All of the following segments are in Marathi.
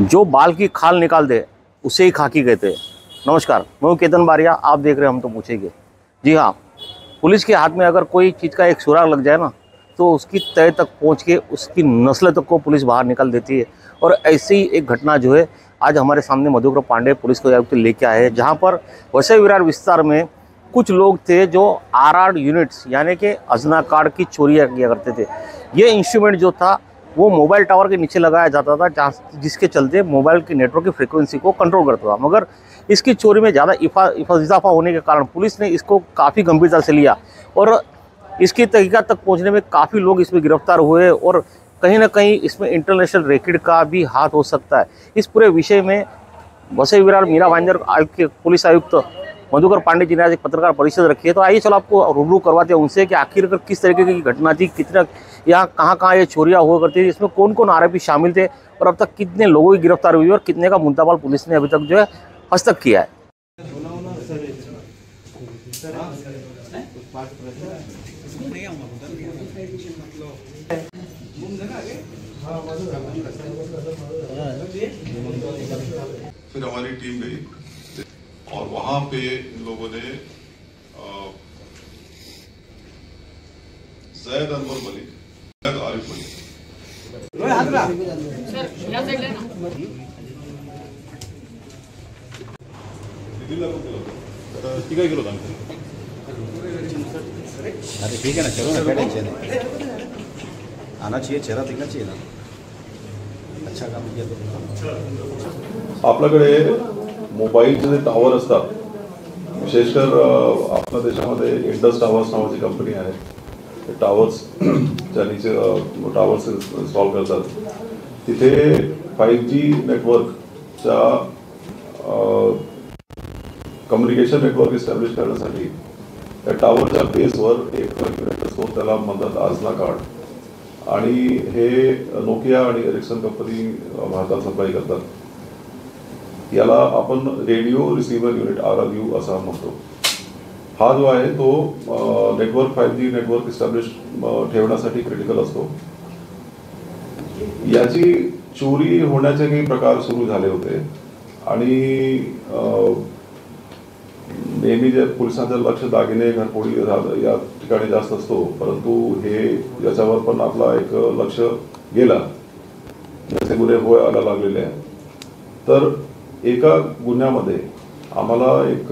जो बाल की खाल निकाल दे उसे ही खाकी कहते हैं। नमस्कार, मैं हूं केतन बारिया, आप देख रहे हैं हम तो पूछेंगे। जी हाँ, पुलिस के हाथ में अगर कोई चीज़ का एक सुराग लग जाए ना, तो उसकी तय तक पहुंच के उसकी नस्ल तक को पुलिस बाहर निकाल देती है। और ऐसी ही एक घटना जो है आज हमारे सामने मधुकर पांडे पुलिस को आयुक्त लेके आए हैं, जहाँ पर वसई विरार विस्तार में कुछ लोग थे जो आर यूनिट्स यानी कि अजना कार्ड की चोरियाँ किया करते थे। ये इंस्ट्रूमेंट जो था वो मोबाइल टावर के नीचे लगाया जाता था, जहाँ जिसके चलते मोबाइल की नेटवर्क की फ्रीक्वेंसी को कंट्रोल करता था। मगर इसकी चोरी में ज़्यादा इजाफा होने के कारण पुलिस ने इसको काफ़ी गंभीरता से लिया और इसकी तहकीकात तक पहुंचने में काफ़ी लोग इसमें गिरफ्तार हुए और कहीं ना कहीं इसमें इंटरनेशनल रैकेट का भी हाथ हो सकता है। इस पूरे विषय में वसई विरार मीरा भाईंदर आयुक्त के पुलिस आयुक्त मधुकर पांडे जी ने आज एक पत्रकार परिषद रखी है। तो आइए चलो आपको रूबरू करवाते हैं उनसे कि आखिर किस तरीके की घटना थी, कितना यहाँ कहाँ ये चोरियाँ हुआ करती थी, इसमें कौन कौन आरोपी शामिल थे और अब तक कितने लोगों की गिरफ्तार हुई और कितने का मुद्दामाल पुलिस ने अभी तक जो है हस्तक किया है। फिर हमारी टीम गई और वहां पे इन लोगों ने जैद अनवर मलिक, जैद आरिफ मलिक, किलो था। अरे ठीक है ना, चलो ना, क्या टेंशन है, आना चाहिए, चेहरा दिखना चाहिए ना, अच्छा काम किया तो। आपल्याकडे मोबाईलचे जे टावर असतात, विशेषकर आपल्या देशामध्ये इंडस टावर्स नावाची कंपनी आहे, ते टावर्स ज्यांचे टावर्स इन्स्टॉल करतात, तिथे 5G नेटवर्कच्या कम्युनिकेशन नेटवर्क इस्टॅब्लिश करण्यासाठी त्या टावरच्या बेसवर एक युनिट असतो, त्याला म्हणतात आजना कार्ड, आणि हे नोकिया आणि एरिक्सन कंपनी भारतात सप्लाय करतात. याला आपण रेडिओ रिसिव्हर युनिट RRU असा म्हणतो. हा जो आहे तो नेटवर्क 5G नेटवर्क इस्टॅब्लिश ठेवण्यासाठी क्रिटिकल असतो. याची चोरी होण्याचे काही प्रकार सुरू झाले होते आणि नेहमी जे पोलिसांचं लक्ष दागिने घरफोडी या ठिकाणी जास्त असतो, परंतु हे याच्यावर पण आपला एक लक्ष गेला, याचे गुन्हे व्हायला लागलेले आहे. तर एका गुन्ह्यामध्ये आम्हाला एक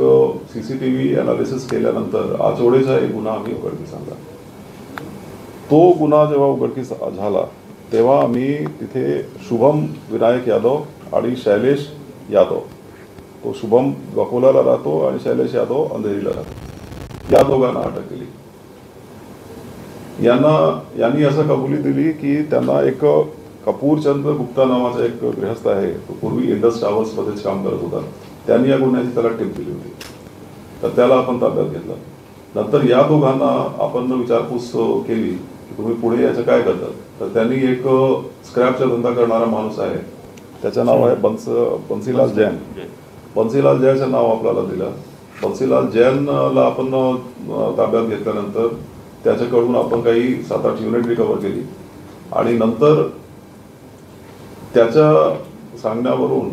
CCTV अनालिसिस केल्यानंतर आचवडेचा एक गुन्हा आम्ही उघडकीस आणला. तो गुन्हा जेव्हा उघडकीस झाला तेव्हा आम्ही तिथे शुभम विनायक यादव आणि शैलेश यादव, तो शुभम अकोल्याला राहतो आणि शैलेश यादव अंधेरीला राहतो, या दोघांना अटक केली. यांनी असं कबुली दिली की त्यांना एक कपूरचंद गुप्ता नावाचा एक गृहस्थ आहे, तो पूर्वी इंडस टावर्स मध्येच काम करत होता, त्यांनी या गुन्ह्याची त्याला टीप दिली होती, तर त्याला आपण ताब्यात घेतलं. नंतर या दोघांना आपण विचारपूस केली की तुम्ही पुढे याचं काय करतात, तर त्यांनी एक स्क्रॅपचा धंदा करणारा माणूस आहे, त्याचं नाव आहे बन्सीलाल जैन. बन्सीलाल जैनचं नाव आपल्याला दिलं. बन्सीलाल जैनला आपण ताब्यात घेतल्यानंतर त्याच्याकडून आपण काही 7-8 युनिट रिकवर केली आणि नंतर त्याच्या सांगण्यावरून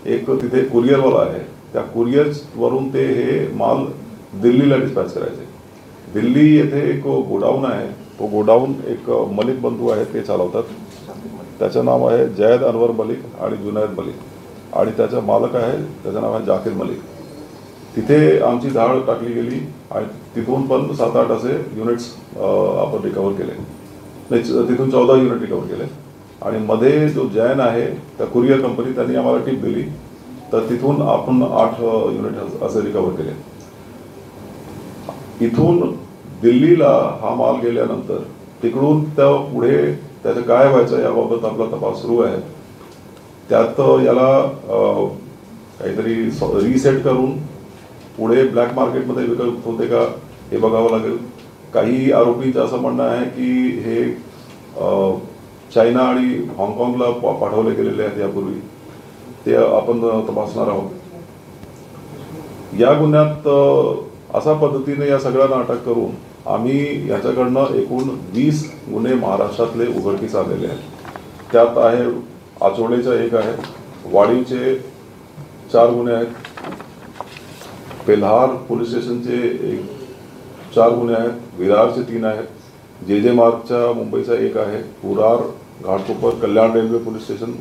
एक तिथे कुरिअरवाला आहे, त्या कुरिअरवरून ते हे माल दिल्लीला डिस्पॅच करायचे. दिल्ली येथे एक गोडाऊन आहे, तो गोडाऊन एक मलिक बंधू आहे ते चालवतात, त्याचं नाव आहे जैद अनवर मलिक आणि जुनैद मलिक, आणि त्याचा मालक आहे त्याचं नाव आहे जाकीर मलिक. तिथे आमची धाड टाकली गेली आणि तिथून पण 7-8 असे युनिट्स आपण रिकवर केले. तिथून 14 युनिट रिकवर केले आणि मध्ये जो जैन आहे त्या कुरिअर कंपनी त्यांनी आम्हाला टीप दिली, तर तिथून आपण 8 युनिट असे रिकवर केले. इथून दिल्लीला हा माल गेल्यानंतर तिकडून त्या पुढे त्याचं काय व्हायचं याबाबत आपला तपास सुरू आहे. त्यात याला काहीतरी रिसेट करून पुढे ब्लॅक मार्केटमध्ये विकत होते का हे बघावं लागेल. काही आरोपींचं असं म्हणणं आहे की हे चायना आणि हाँगकाँगला पाठवले गेलेले आहेत यापूर्वी, ते आपण तपासणार आहोत. या गुन्ह्यात अशा पद्धतीने या सगळ्यांना अटक करून आम्ही याच्याकडनं एकूण 20 गुन्हे महाराष्ट्रातले उघडकीस आलेले आहेत. त्यात आहे आचवडेचा एक आहे, वाडीचे 4 गुन्हे आहेत, पेल्हार पोलीस स्टेशनचे 4 गुन्हे आहेत, विरारचे 3 आहेत, जे मार्गच्या मुंबईचा 1 आहे, पुरार घाटकोपर कल्याण रेल्वे पोलीस स्टेशन,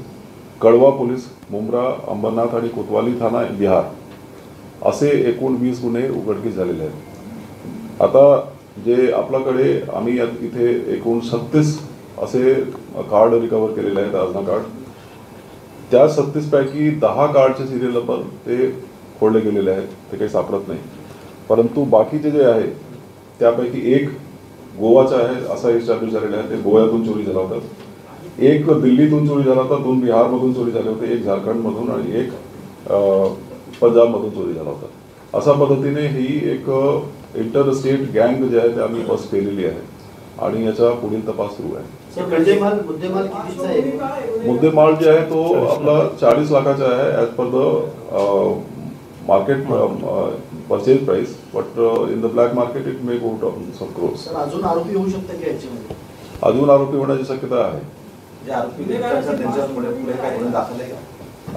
कड़वा पोलीस मुंब्रा अंबरनाथ आणि कोतवाली थाना बिहार असे एकूण 20 गुन्हे उघडकीस झालेले आहेत. आता जे आपल्याकडे आम्ही इथे एकूण 36 असे कार्ड रिकवर केलेले आहेत, आजना कार्ड. त्या 36 पैकी 10 कार्डचे सिरियल नंबर ते फोडले गेलेले आहेत, ते काही सापडत नाही. परंतु बाकीचे जे आहे त्यापैकी एक गोवाचा आहे असा एस्टॅब्लिश झालेला आहे, ते गोव्यातून चोरी झाला होता. एक दिल्लीतून चोरी झाला होता, 2 बिहारमधून चोरी झाले होते, एक झारखंडमधून आणि एक पंजाबमधून चोरी झाला होता. अशा पद्धतीने ही एक इंटर स्टेट गँग जे आहे ते आम्ही बस केलेली आहे आणि याचा पुढील तपास सुरू आहे. मुद्देमाल जे आहे तो आपला 40 लाखाचा आहे as per the market purchase price, but in the black market it may go down some crores. अजून आरोपी होऊ शकतात की याच्यामध्ये? अजून आरोपी होण्याची शक्यता आहे.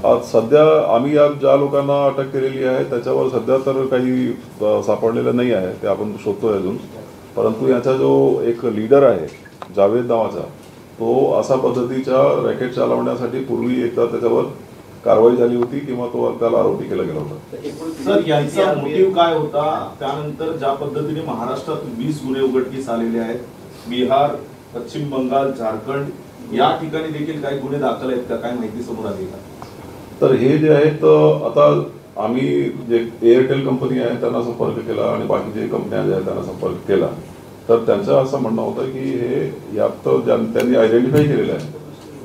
आज सध्या आम्ही ज्या लोकांना अटक केलेली आहे त्याच्यावर सध्या तर काही सापडलेलं नाही आहे, ते आपण शोधतोय अजून. परंतु याचा जो एक लीडर आहे जावेद नावाचा, तो अशा पद्धतीच्या रॅकेट चालवण्यासाठी पूर्वी एकदा त्याच्यावर कारवाई झाली होती किंवा तो त्याला आरोपी केला गेला होता. सर, यांचा मोटिव्ह काय होता? त्यानंतर ज्या पद्धतीने महाराष्ट्रात 20 गुन्हे उघडकीस आलेले आहेत, बिहार, पश्चिम बंगाल, झारखंड या ठिकाणी देखील काही गुन्हे दाखल आहेत का? काय माहिती समोर आली का? तर हे जे आहेत आता आम्ही जे एअरटेल कंपनी आहे त्यांना संपर्क केला आणि बाकीचे कंपन्या ज्या आहेत त्यांना संपर्क केला, तर त्यांचं असं म्हणणं होतं की हे यात त्यांनी आयडेंटिफाय केलेलं आहे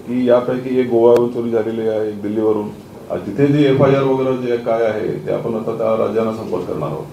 की यापैकी एक गोव्यावरून चोरी झालेली आहे, एक दिल्लीवरून. तिथे जे FIR वगैरे जे काय आहे ते आपण आता त्या राज्यांना संपर्क करणार आहोत.